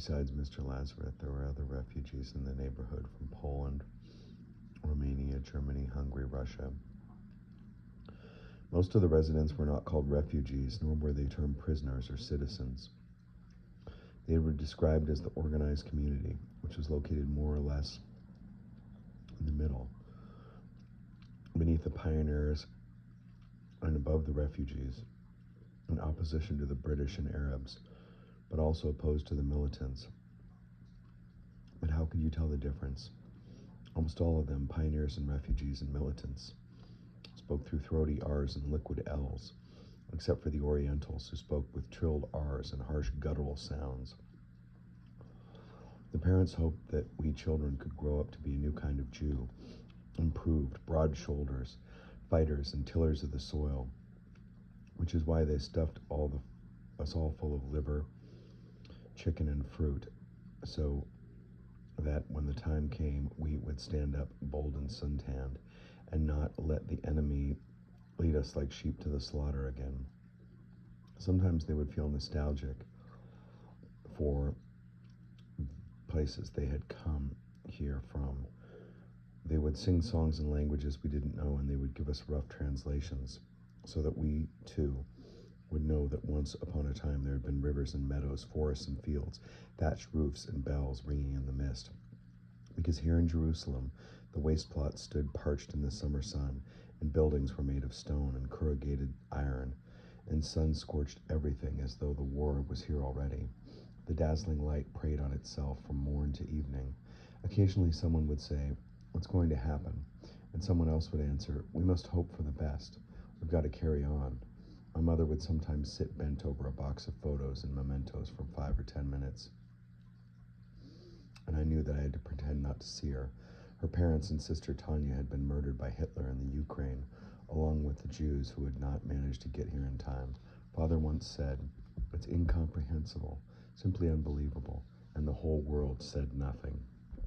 Besides Mr. Lazarus, there were other refugees in the neighborhood from Poland, Romania, Germany, Hungary, Russia. Most of the residents were not called refugees, nor were they termed prisoners or citizens. They were described as the organized community, which was located more or less in the middle, beneath the pioneers and above the refugees, in opposition to the British and Arabs, but also opposed to the militants. But how could you tell the difference? Almost all of them, pioneers and refugees and militants, spoke through throaty R's and liquid L's, except for the Orientals, who spoke with trilled R's and harsh guttural sounds. The parents hoped that we children could grow up to be a new kind of Jew, improved, broad shoulders, fighters and tillers of the soil, which is why they stuffed us all full of liver, chicken, and fruit, so that when the time came, we would stand up bold and suntanned, and not let the enemy lead us like sheep to the slaughter again. Sometimes they would feel nostalgic for places they had come here from. They would sing songs in languages we didn't know, and they would give us rough translations, so that we, too, would know that once upon a time there had been rivers and meadows, forests and fields, thatched roofs and bells ringing in the mist. Because here in Jerusalem, the waste plots stood parched in the summer sun, and buildings were made of stone and corrugated iron, and sun scorched everything as though the war was here already. The dazzling light preyed on itself from morn to evening. Occasionally someone would say, "What's going to happen?" And someone else would answer, "We must hope for the best. We've got to carry on." My mother would sometimes sit bent over a box of photos and mementos for 5 or 10 minutes. And I knew that I had to pretend not to see her. Her parents and sister Tanya had been murdered by Hitler in the Ukraine, along with the Jews who had not managed to get here in time. Father once said, "It's incomprehensible, simply unbelievable," and the whole world said nothing.